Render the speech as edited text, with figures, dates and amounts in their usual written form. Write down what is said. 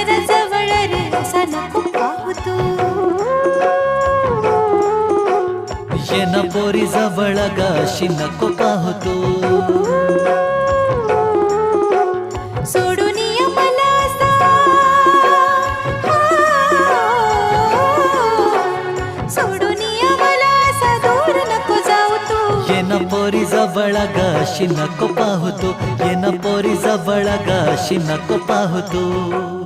जरा जवळ रे असा नको पाहू तू ये ना पोरी जवळ ग अशी नको पाहू तू सोडून ये मला असा सोडून ये मला असा दूर नको जाऊ तू ये ना पोरी जवळ ग अशी नको पाहू तू ये ना पोरी जवळ ग अशी नको पाहू तू